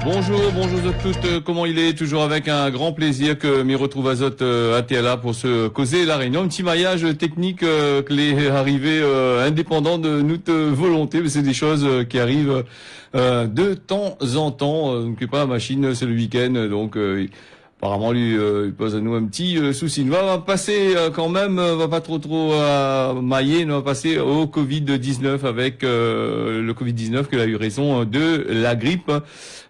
Bonjour, bonjour à toutes, comment il est? Toujours avec un grand plaisir que m'y retrouve Azote ATLA pour se causer la réunion. Un petit maillage technique que les arrivées indépendant de notre volonté, mais c'est des choses qui arrivent de temps en temps. Donc pas la machine, c'est le week-end, donc apparemment lui il pose à nous un petit souci. On va passer quand même, va pas trop mailler, on va passer au Covid-19 avec le Covid-19 que a eu raison de la grippe.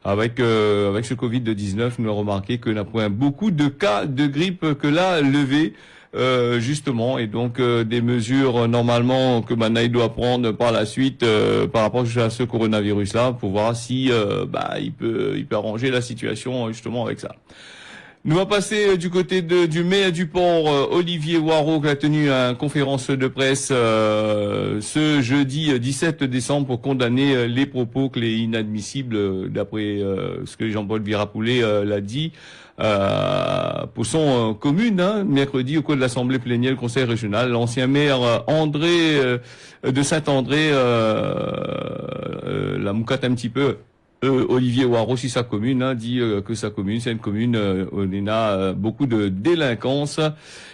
Avec ce Covid-19, nous avons remarqué que n'a point beaucoup de cas de grippe que l'a levé. Justement, et donc des mesures normalement que Manaï doit prendre par la suite par rapport à ce coronavirus-là pour voir si il peut arranger la situation justement avec ça. Nous allons passer du côté du maire du port, Olivier Waro, qui a tenu une conférence de presse ce jeudi 17 décembre pour condamner les propos que les inadmissibles, d'après ce que Jean-Paul Virapoulet l'a dit, pour son commune, mercredi au cours de l'Assemblée plénière du Conseil régional. L'ancien maire André de Saint-André la moucate un petit peu. Olivier Waro, si sa commune, dit que sa commune, c'est une commune où il y a beaucoup de délinquance,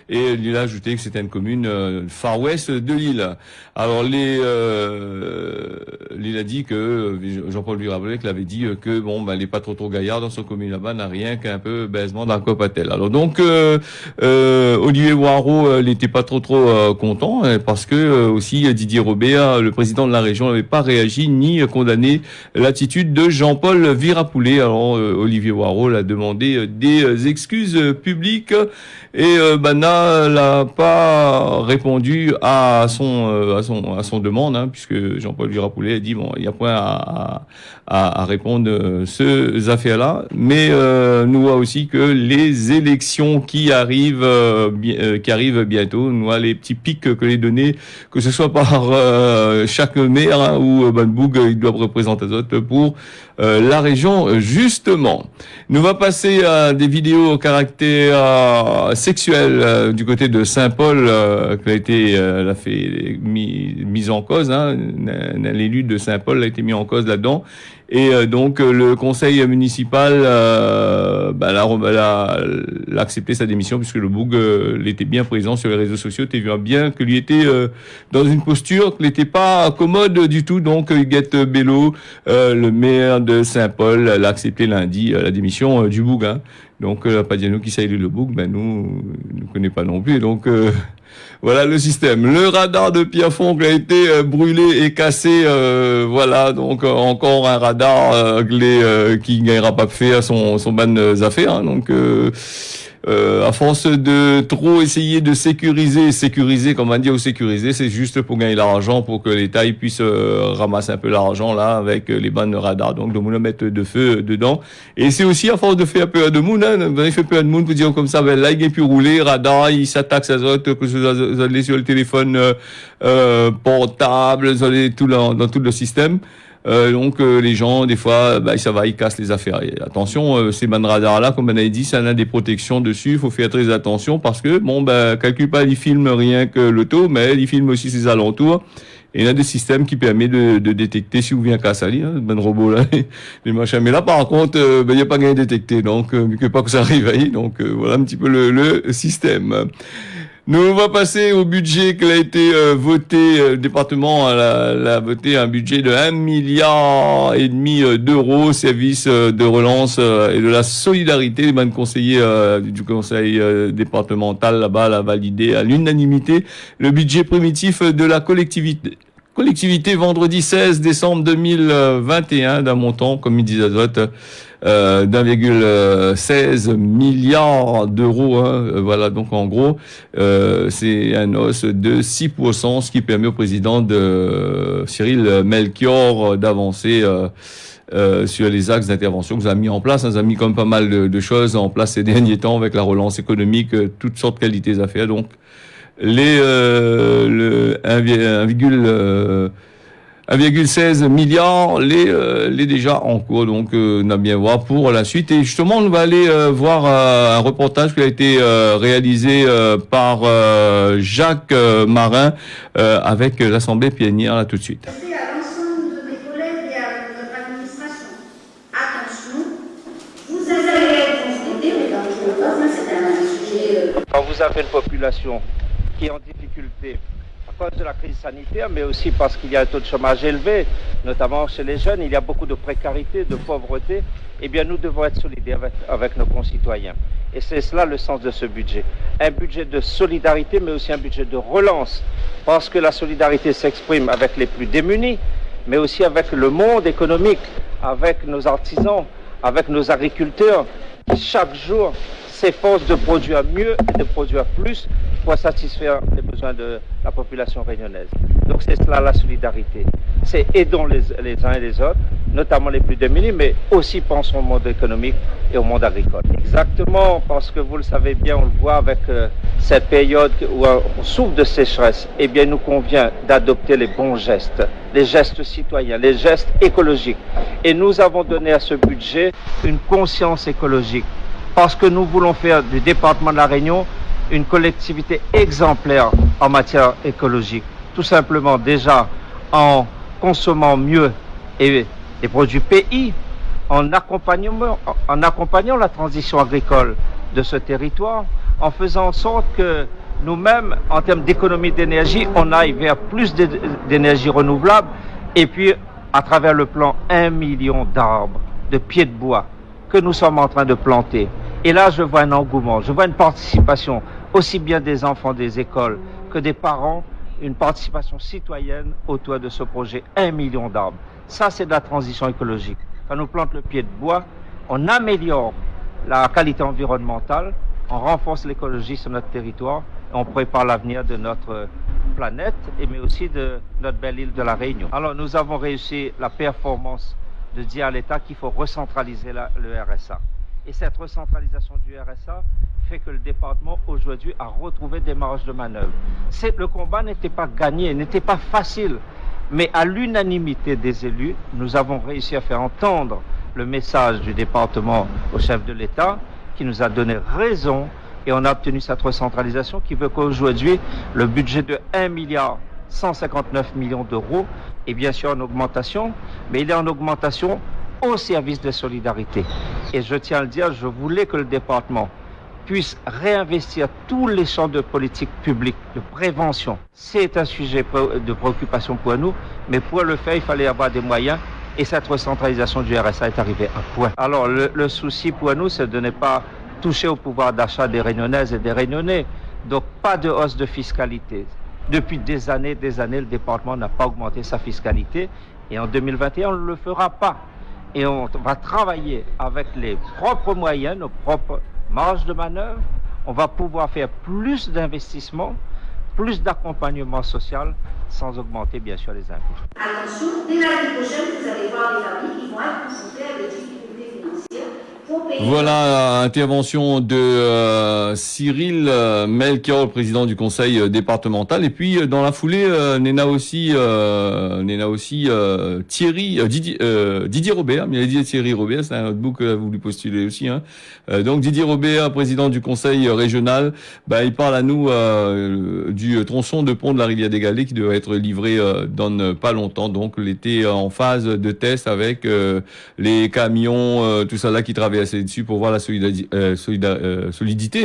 et il a ajouté que c'était une commune far west de l'île. Alors il a dit que Jean-Paul Virapoulet l'avait dit que elle est pas trop gaillard dans son commune là-bas, n'a rien qu'un peu baisement d'un copatel. Alors donc Olivier Waro n'était pas trop content parce que aussi Didier Robert, le président de la région, n'avait pas réagi ni condamné l'attitude de Jean-Paul Virapoulet. Alors Olivier Waro a demandé des excuses publiques et n'a pas répondu à son demande, puisque Jean-Paul Virapoulet a dit il y a point à répondre ces affaires-là, mais nous voit aussi que les élections qui arrivent bientôt, nous voit les petits pics que les données, que ce soit par chaque maire ou Boug, il doit représenter d'autres pour la région justement. Nous va passer à des vidéos au caractère sexuel du côté de Saint-Paul qui a été mise en cause. L'élu de Saint-Paul a été mis en cause là-dedans. Et donc le conseil municipal l'a accepté sa démission, puisque le Boug l'était bien présent sur les réseaux sociaux. Tu vois bien que lui était dans une posture qui n'était pas commode du tout. Donc Huguette Bello, le maire de Saint-Paul, l'a accepté lundi la démission du Boug. Donc pas dire nous qui salue le Boug, nous ne connaît pas non plus. Donc voilà le système. Le radar de Pierrefonds qui a été brûlé et cassé. Voilà, donc encore un radar qui gagnera pas de fait à son ban affaires. Donc à force de trop essayer de sécuriser, comme on dit, ou sécuriser, c'est juste pour gagner l'argent, pour que l'État puisse ramasser un peu l'argent là avec les bandes de radar. Donc de moun mettre de feu dedans. Et c'est aussi à force de faire un peu de moun, il fait peu de moun pour dire comme ça, là il est plus roulé, radar, il s'attaque à autres, que vous allez sur le téléphone portable, vous allez dans tout le système. Donc les gens des fois ça va, ils cassent les affaires. Et attention, ces bandes radars là, comme on a dit, ça a des protections dessus, il faut faire très attention parce que calcule pas, ils filment rien que l'auto, mais ils filment aussi ses alentours. Et il y a des systèmes qui permettent de détecter si vous vient casser ali, ben robot là, les machins. Mais là par contre, il n'y a pas rien détecté, donc que pas que ça arrive. Donc voilà un petit peu le système. Nous, on va passer au budget qui a été voté. Le département a voté un budget de 1,5 milliard d'euros, service de relance et de la solidarité. Les conseillers du conseil départemental là-bas l'a validé à l'unanimité le budget primitif de la collectivité vendredi 16 décembre 2021 d'un montant, comme il disait Azote, d'1,16 milliard d'euros. Voilà, donc en gros, c'est un hausse de 6%, ce qui permet au président de Cyril Melchior d'avancer sur les axes d'intervention que vous avez mis en place. Vous avez mis quand même pas mal de choses en place ces derniers temps avec la relance économique, toutes sortes de qualités à faire. Donc les 1,16 milliard les déjà en cours, donc on a bien voir pour la suite. Et justement, on va aller voir un reportage qui a été réalisé par Jacques Marin avec l'Assemblée plénière là tout de suite. À l'ensemble de mes collègues et à notre administration, attention, quand vous avez une population qui est en difficulté à cause de la crise sanitaire, mais aussi parce qu'il y a un taux de chômage élevé, notamment chez les jeunes, il y a beaucoup de précarité, de pauvreté, eh bien nous devons être solidaires avec nos concitoyens. Et c'est cela le sens de ce budget. Un budget de solidarité, mais aussi un budget de relance, parce que la solidarité s'exprime avec les plus démunis, mais aussi avec le monde économique, avec nos artisans, avec nos agriculteurs, qui chaque jour s'efforcent de produire mieux et de produire plus pour satisfaire les besoins de la population réunionnaise. Donc c'est cela la solidarité. C'est aidons les uns et les autres, notamment les plus démunis, mais aussi pensons au monde économique et au monde agricole. Exactement, parce que vous le savez bien, on le voit avec cette période où on souffre de sécheresse, eh bien il nous convient d'adopter les bons gestes, les gestes citoyens, les gestes écologiques. Et nous avons donné à ce budget une conscience écologique, parce que nous voulons faire du département de la Réunion une collectivité exemplaire en matière écologique. Tout simplement déjà en consommant mieux et des produits pays, en accompagnant la transition agricole de ce territoire, en faisant en sorte que nous-mêmes, en termes d'économie d'énergie, on aille vers plus d'énergie renouvelable, et puis à travers le plan 1 million d'arbres, de pieds de bois que nous sommes en train de planter. Et là, je vois un engouement, je vois une participation aussi bien des enfants des écoles que des parents, une participation citoyenne autour de ce projet 1 million d'arbres. Ça, c'est de la transition écologique. Quand nous plantons le pied de bois, on améliore la qualité environnementale, on renforce l'écologie sur notre territoire et on prépare l'avenir de notre planète, mais aussi de notre belle île de la Réunion. Alors, nous avons réussi la performance de dire à l'État qu'il faut recentraliser le RSA. Et cette recentralisation du RSA fait que le département aujourd'hui a retrouvé des marges de manœuvre. Le combat n'était pas gagné, n'était pas facile, mais à l'unanimité des élus, nous avons réussi à faire entendre le message du département au chef de l'État, qui nous a donné raison, et on a obtenu cette recentralisation qui veut qu'aujourd'hui, le budget de 1 milliard 159 millions d'euros est bien sûr en augmentation, mais il est en augmentation au service de solidarité. Et je tiens à le dire, je voulais que le département puisse réinvestir tous les champs de politique publique, de prévention. C'est un sujet de préoccupation pour nous, mais pour le faire, il fallait avoir des moyens, et cette recentralisation du RSA est arrivée à point. Alors le souci pour nous, c'est de ne pas toucher au pouvoir d'achat des Réunionnaises et des Réunionnais. Donc pas de hausse de fiscalité. Depuis des années, le département n'a pas augmenté sa fiscalité, et en 2021, on ne le fera pas. Et on va travailler avec les propres moyens, nos propres marges de manœuvre. On va pouvoir faire plus d'investissements, plus d'accompagnement social, sans augmenter bien sûr les impôts. Attention, dès l'année prochaine, vous allez voir des familles qui vont être confrontées à des difficultés financières. Voilà, intervention de Cyril Melchior, président du conseil départemental. Et puis dans la foulée, Néna aussi Didier Robert, mais il a dit Thierry Robert, c'est un autre bout que vous voulu postuler aussi. Hein. Donc Didier Robert, président du conseil régional, il parle à nous du tronçon de pont de la rivière des Galets qui devrait être livré dans pas longtemps. Donc l'été en phase de test avec les camions, tout ça là qui traverse dessus pour voir la solidité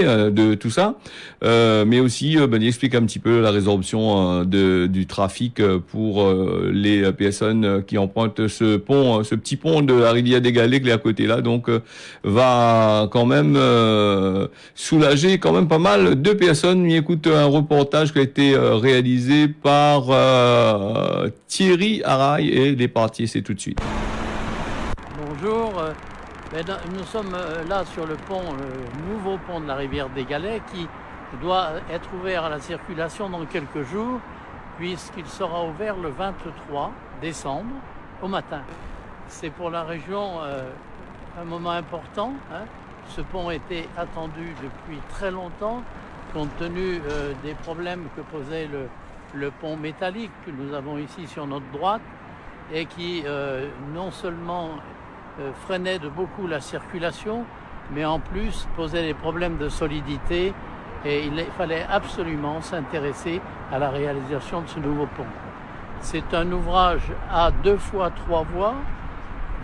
de tout ça, mais aussi il explique un petit peu la résorption du trafic pour les personnes qui empruntent ce petit pont de la rivière des Galets qui est à côté là, donc va quand même soulager quand même pas mal de personnes. Il écoute un reportage qui a été réalisé par Thierry Araille et les parties, c'est tout de suite. Bonjour. Nous sommes là sur le pont, le nouveau pont de la rivière des Galets qui doit être ouvert à la circulation dans quelques jours puisqu'il sera ouvert le 23 décembre au matin. C'est pour la région un moment important. Hein. Ce pont était attendu depuis très longtemps compte tenu des problèmes que posait le pont métallique que nous avons ici sur notre droite et qui non seulement freinait de beaucoup la circulation, mais en plus posait des problèmes de solidité et il fallait absolument s'intéresser à la réalisation de ce nouveau pont. C'est un ouvrage à 2 fois 3 voies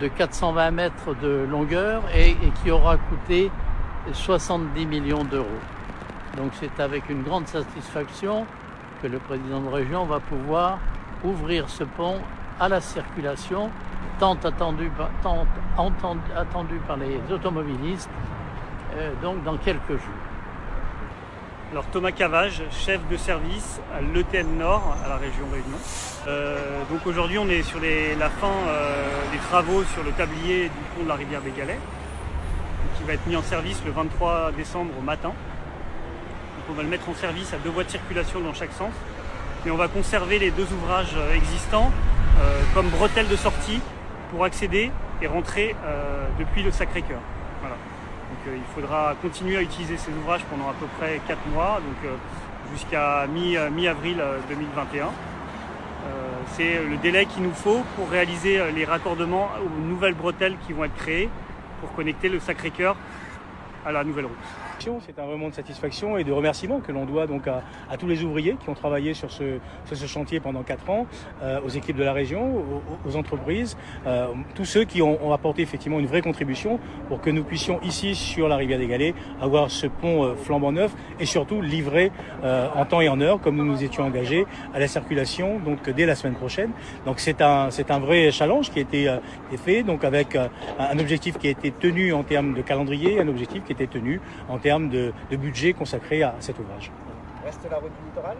de 420 mètres de longueur et qui aura coûté 70 millions d'euros. Donc c'est avec une grande satisfaction que le président de région va pouvoir ouvrir ce pont à la circulation, tant attendu par les automobilistes, donc dans quelques jours. Alors Thomas Cavage, chef de service à l'ETN Nord, à la région Réunion. Donc aujourd'hui on est sur la fin des travaux sur le tablier du pont de la rivière des Galets, qui va être mis en service le 23 décembre au matin. Donc on va le mettre en service à 2 voies de circulation dans chaque sens. Et on va conserver les 2 ouvrages existants comme bretelles de sortie pour accéder et rentrer depuis le Sacré-Cœur. Voilà. Donc il faudra continuer à utiliser ces ouvrages pendant à peu près 4 mois, donc jusqu'à mi-avril 2021. C'est le délai qu'il nous faut pour réaliser les raccordements aux nouvelles bretelles qui vont être créées pour connecter le Sacré-Cœur à la nouvelle route. C'est un moment de satisfaction et de remerciement que l'on doit donc à tous les ouvriers qui ont travaillé sur ce chantier pendant 4 ans, aux équipes de la région, aux entreprises, tous ceux qui ont apporté effectivement une vraie contribution pour que nous puissions ici sur la rivière des Galets avoir ce pont flambant neuf et surtout livré en temps et en heure comme nous nous étions engagés à la circulation donc dès la semaine prochaine. Donc c'est un vrai challenge qui a été fait donc avec un objectif qui a été tenu en termes de calendrier, un objectif qui a été tenu en termes de budget consacré à cet ouvrage. Reste la route du littoral ?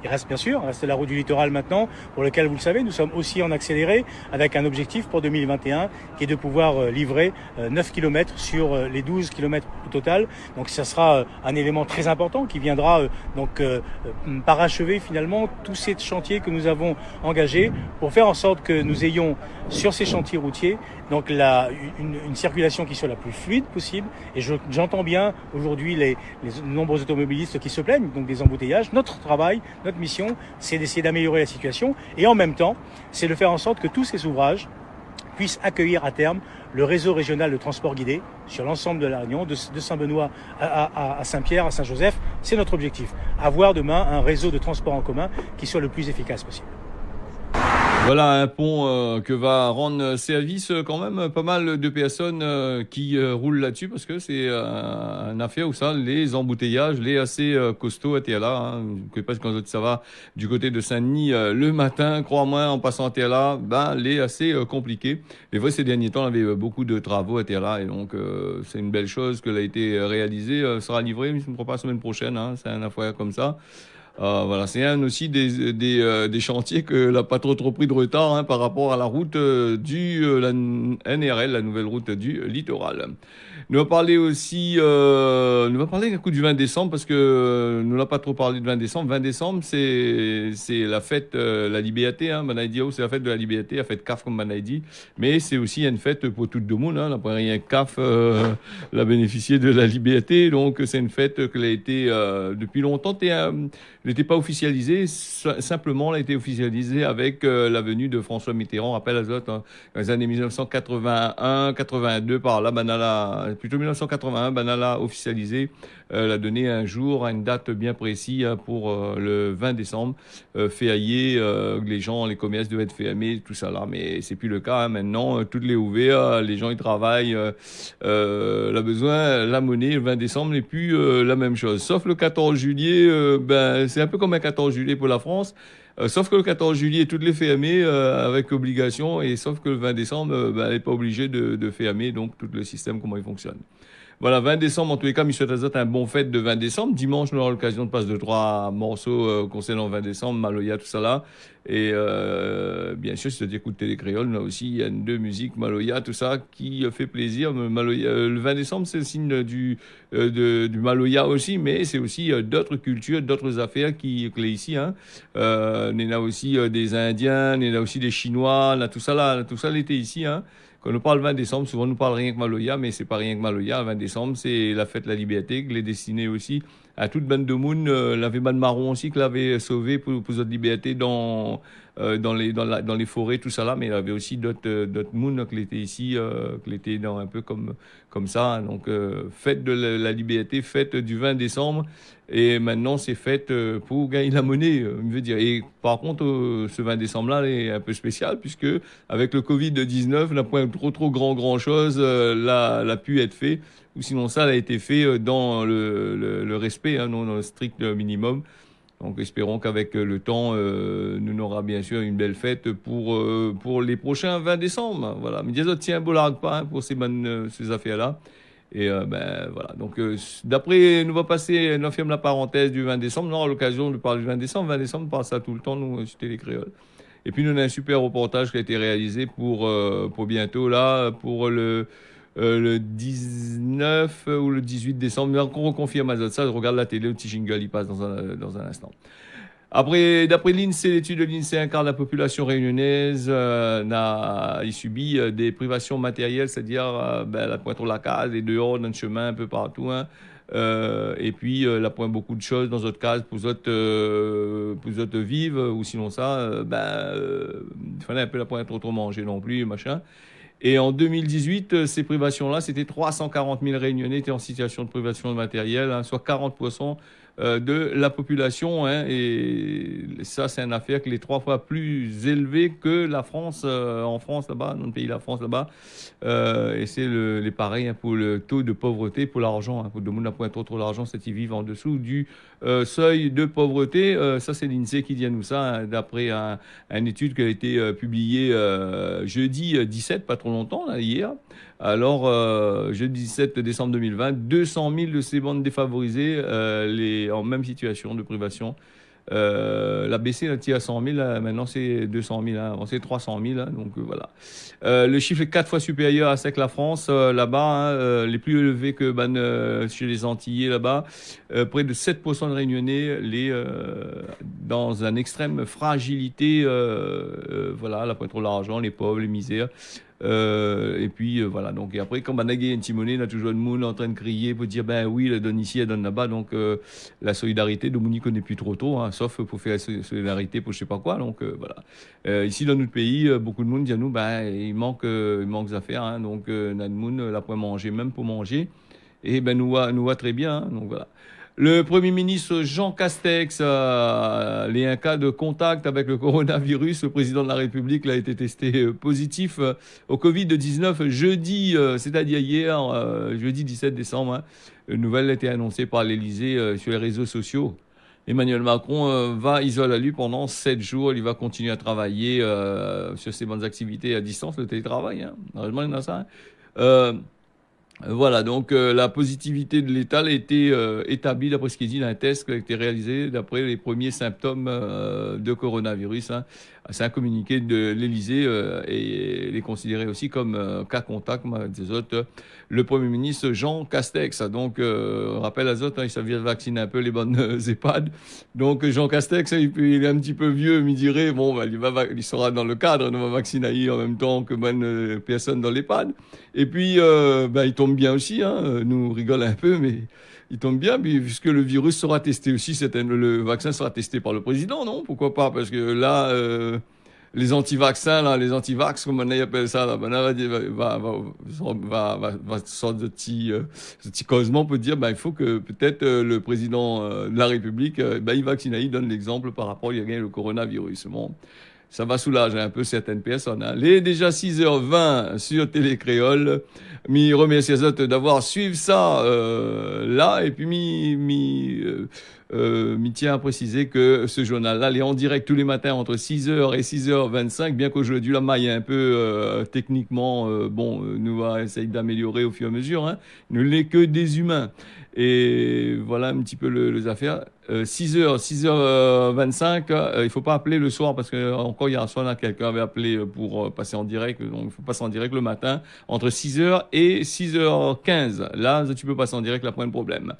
Il reste bien sûr, la route du littoral maintenant, pour lequel vous le savez, nous sommes aussi en accéléré avec un objectif pour 2021 qui est de pouvoir livrer 9 km sur les 12 km au total. Donc ça sera un élément très important qui viendra parachever finalement tous ces chantiers que nous avons engagés pour faire en sorte que nous ayons sur ces chantiers routiers donc une circulation qui soit la plus fluide possible. Et j'entends bien aujourd'hui les nombreux automobilistes qui se plaignent donc des embouteillages. Notre travail, notre mission, c'est d'essayer d'améliorer la situation et en même temps, c'est de faire en sorte que tous ces ouvrages puissent accueillir à terme le réseau régional de transport guidé sur l'ensemble de la Réunion, de Saint-Benoît à Saint-Pierre, à Saint-Joseph. C'est notre objectif, avoir demain un réseau de transport en commun qui soit le plus efficace possible. Voilà un pont que va rendre service quand même pas mal de personnes qui roulent là-dessus parce que c'est un affaire où ça, les embouteillages, les assez costauds étaient là. Hein. Je ne sais pas quand ça va du côté de Saint-Denis le matin, crois-moi, en passant à là, les assez compliqué. Mais vrai, ces derniers temps, on avait beaucoup de travaux à là et donc c'est une belle chose qu'elle a été réalisée. Sera livrée, je ne crois pas la semaine prochaine. Hein. C'est un affaire comme ça. Voilà, c'est un aussi des chantiers que n'a pas trop pris de retard hein, par rapport à la route la NRL, la nouvelle route du littoral. Nous va parler aussi, un coup du 20 décembre parce que nous n'avons pas trop parlé de 20 décembre. 20 décembre, c'est la fête, la liberté, hein, Banaïdio, c'est la fête de la liberté, la fête CAF comme Banaïdi, mais c'est aussi une fête pour tout le monde, hein, la première CAF l'a bénéficié de la liberté, donc c'est une fête qui a été depuis longtemps, n'était pas officialisée, simplement elle a été officialisée avec la venue de François Mitterrand, rappel à Zot, hein, dans les années 1981-82 par là, plutôt 1981, Banala officialisé, l'a donné un jour, une date bien précise pour le 20 décembre, féaillé, les gens, les commerces devaient être fermés, tout ça là, mais c'est plus le cas, hein, maintenant, toutes les ouverts, les gens ils travaillent, la besoin, la monnaie, le 20 décembre n'est plus la même chose, sauf le 14 juillet, c'est un peu comme un 14 juillet pour la France, sauf que le 14 juillet, toutes les fermées avec obligation, et sauf que le 20 décembre, elle n'est pas obligée de fermer, donc tout le système, comment il fonctionne. Voilà, 20 décembre, en tous les cas, M. Tazat, un bon fête de 20 décembre. Dimanche, nous aurons l'occasion de passer 2-3 morceaux concernant 20 décembre, Maloya, tout ça là. Et bien sûr, si tu écoutes Télé Créole, là aussi, il y a 2 musiques, Maloya, tout ça, qui fait plaisir. Maloya, le 20 décembre, c'est le signe du Maloya aussi, mais c'est aussi d'autres cultures, d'autres affaires qui est ici. Hein. On a aussi des Indiens, on a aussi des Chinois, là, tout ça l'été ici. Hein. Quand on parle 20 décembre, souvent on nous parle rien que Maloya, mais c'est pas rien que Maloya. Le 20 décembre, c'est la fête de la liberté, qui est destinée aussi à toute bande de monde. L'avait bande marron aussi, qui l'avait sauvé pour notre liberté dans les forêts, tout ça là. Mais il y avait aussi d'autres monde qui étaient ici, qui étaient dans un peu comme ça. Donc, fête de la liberté, fête du 20 décembre. Et maintenant, c'est fête pour gagner la monnaie, je veux dire. Et par contre, ce 20 décembre-là est un peu spécial, puisque avec le Covid-19, n'a pas trop grand chose l'a pu être fait ou sinon ça a été fait dans le respect, hein, non, dans le strict minimum. Donc espérons qu'avec le temps, nous aurons bien sûr une belle fête pour les prochains 20 décembre. Voilà. Mais disons, tiens, Bolargue pas hein, pour ces affaires-là. Et voilà. Donc d'après, nous va passer, nous ferme la parenthèse du 20 décembre. Nous aurons l'occasion de parler du 20 décembre. 20 décembre, on parle ça tout le temps, nous, sur Télé Créole. Et puis nous on a un super reportage qui a été réalisé pour bientôt là, pour le 19 ou le 18 décembre. Mais on reconfirme ça. Je regarde la télé, le petit jingle, il passe dans un instant. Après, d'après l'INSEE, l'étude de l'INSEE, un quart de la population réunionnaise a subi des privations matérielles, c'est-à-dire la pointe sur la case, les dehors, dans le chemin, un peu partout. Hein. Et puis, la pointe beaucoup de choses dans votre case pour autres vivre, ou sinon ça, il fallait un peu la pointe trop manger non plus, machin. Et en 2018, ces privations-là, c'était 340 000 Réunionnais étaient en situation de privation matérielle, hein, soit 40% de la population. Hein, et ça, c'est une affaire qui est 3 fois plus élevée que la France, en France là-bas, dans le pays de la France là-bas. Et c'est les pareils hein, pour le taux de pauvreté, pour l'argent. Hein, pour le monde, la pointe trop l'argent, c'est qu'ils vivent en dessous du seuil de pauvreté. Ça, c'est l'INSEE qui dit à nous ça, hein, d'après une étude qui a été publiée jeudi 17, pas trop longtemps, là, hier. Alors, jeudi 17 décembre 2020, 200 000 de ces bandes défavorisées en même situation de privation. La baissée là, tire à 100 000, là, maintenant c'est 200 000, hein, avant c'est 300 000, hein, donc voilà. Le chiffre est 4 fois supérieur à ce que la France, là-bas, hein, les plus élevés que chez les Antillais, là-bas, près de 7% de Réunionnais, dans une extrême fragilité, voilà, la pointe trop l'argent, les pauvres, les misères. Et puis voilà, donc et après quand Banagé et Timoné, il y a toujours le monde en train de crier pour dire ben oui, elle donne ici, elle donne là-bas, donc la solidarité de Monique connaît plus trop tôt, hein, sauf pour faire la solidarité pour je sais pas quoi, donc voilà. Ici dans notre pays, beaucoup de monde dit à nous ben il manque des affaires, hein, donc notre monde la point manger même pour manger, et ben nous va très bien, hein, donc voilà. Le Premier ministre Jean Castex a eu un cas de contact avec le coronavirus. Le président de la République a été testé positif au Covid-19 jeudi, c'est-à-dire hier, jeudi 17 décembre. Hein. Une nouvelle a été annoncée par l'Élysée sur les réseaux sociaux. Emmanuel Macron va isoler lui pendant 7 jours. Il va continuer à travailler sur ses bonnes activités à distance, le télétravail. Hein. Heureusement, il y en a ça. Hein. Voilà, donc la positivité de l'État a été établie d'après ce qu'il dit d'un test qui a été réalisé d'après les premiers symptômes de coronavirus. Hein. C'est un communiqué de l'Élysée et il est considéré aussi comme cas contact des autres. Le Premier ministre Jean Castex. Donc, rappelle à autres, hein, il s'avait vacciner un peu les bonnes EHPAD. Donc, Jean Castex, il est un petit peu vieux, mais il dirait, bon, il sera dans le cadre, on va vacciner en même temps que bonne personne dans l'EHPAD. Et puis, il tombe bien aussi, hein, nous rigolons un peu, mais il tombe bien, puisque le virus sera testé aussi, le vaccin sera testé par le président, non? Pourquoi pas? Parce que là, les anti-vaccins, là, les anti-vax, comme on appelle ça, là, va sortir de petit causement pour dire, il faut que peut-être le président de la République, il vaccine, il donne l'exemple par rapport à le coronavirus. Bon. Ça va soulager un peu certaines personnes. Hein. Il est déjà 6h20 sur Télé Créole. Je remercie les autres d'avoir suivi ça là. Et puis, tiens à préciser que ce journal-là, il est en direct tous les matins entre 6h et 6h25. Bien qu'aujourd'hui, la maille est un peu techniquement, nous va essayer d'améliorer au fur et à mesure. Hein. Il ne l'est que des humains. Et voilà un petit peu les affaires. 6h25, il faut pas appeler le soir parce que encore hier soir, quelqu'un avait appelé pour passer en direct. Donc, il faut passer en direct le matin entre 6h et 6h15. Là, tu peux passer en direct, là, pas de problème.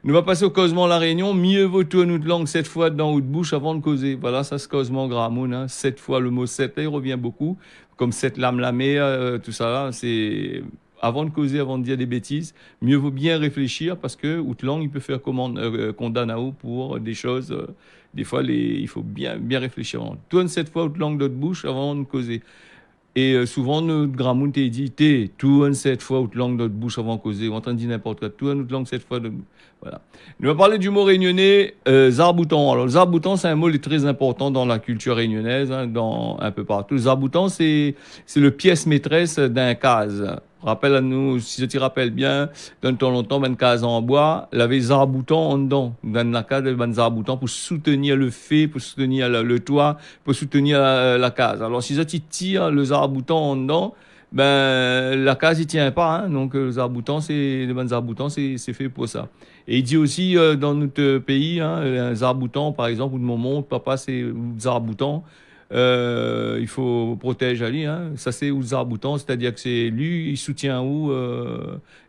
Nous va passer au causement La Réunion. Mieux vaut tout notre langue 7 fois dans ou de bouche avant de causer. Voilà, ça, ce causement Gramoun, hein. 7 fois le mot 7, là, il revient beaucoup. Comme 7 lames lamées, tout ça, là, c'est... Avant de causer, avant de dire des bêtises, mieux vaut bien réfléchir parce que Outlang, il peut faire condamner pour des choses. Des fois, il faut bien réfléchir. Tourne cette fois Outlang d'autre bouche avant de causer. Et souvent, notre Gramoun t'a dit, tourne cette fois Outlang d'autre bouche avant de causer. On est en train de dire n'importe quoi. Tourne Outlang cette fois. Voilà. Nous allons parler du mot réunionnais, zarboutan. Alors, le zarboutan, c'est un mot très important dans la culture réunionnaise, hein, un peu partout. Le zarboutan, c'est le pièce maîtresse d'un case. Rappelle à nous, si je te rappelle bien, dans le temps longtemps, une case en bois, il y avait des arbres-boutons en dedans. Dans la case, il y avait des arbres-boutons pour soutenir le fait, pour soutenir le toit, pour soutenir la case. Alors, si je tire les arbres-boutons en dedans, ben, la case, il tient pas, hein. Donc, les arbres-boutons, c'est fait pour ça. Et il dit aussi, dans notre pays, hein, les arbres-boutons, par exemple, ou de mon monde, papa, c'est des arbres-boutons. Il faut protéger Ali, hein. Ça c'est aux arboutants, c'est-à-dire que c'est lui, il soutient où,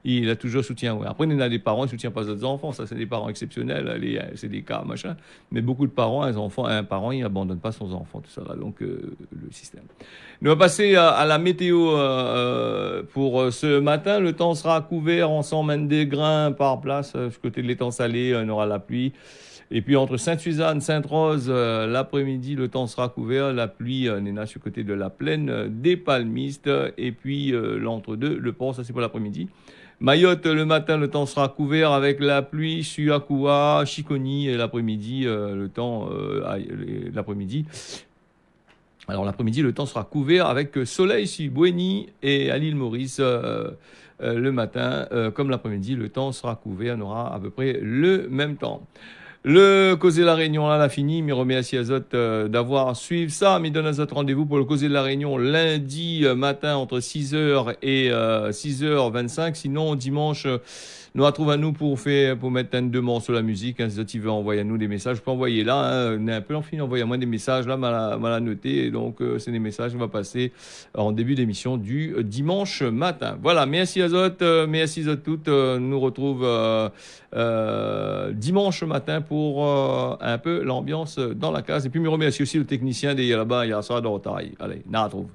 il a toujours soutien où. Après, il y en a des parents qui soutiennent pas leurs enfants, ça c'est des parents exceptionnels, c'est des cas machin. Mais beaucoup de parents, un parent, il abandonne pas son enfant, tout ça là. Donc le système. Nous allons passer à la météo pour ce matin. Le temps sera couvert, on sent même des grains par place. Du côté de l'étang salé, on aura la pluie. Et puis entre Sainte-Suzanne, Sainte-Rose, l'après-midi, le temps sera couvert. La pluie, on est là sur le côté de la plaine des Palmistes. Et puis l'entre-deux, le port, ça c'est pour l'après-midi. Mayotte, le matin, le temps sera couvert avec la pluie sur Akua, Chiconi, et l'après-midi, l'après-midi. Alors l'après-midi, le temps sera couvert avec soleil sur Bouéni et à l'île Maurice. Le matin, comme l'après-midi, le temps sera couvert. On aura à peu près le même temps. Le Causer la Réunion, là, l'a fini. Mais remercie Azote d'avoir suivi ça. Mais donne Azote rendez-vous pour le Causer de la Réunion lundi matin entre 6h et 6h25. Sinon, dimanche, nous retrouvons à nous pour mettre une demande sur la musique. Hein, si tu veux envoyer à nous des messages, je peux envoyer là. On est un peu en fin, envoyez à moi des messages là, mal à noter. Donc, c'est des messages qu'on va passer en début d'émission du dimanche matin. Voilà, merci Azote, merci Azote toutes. Nous retrouve dimanche matin pour un peu l'ambiance dans la case. Et puis, je remercie aussi le technicien des là-bas, il y a ça dans le taille. Allez, on retrouve.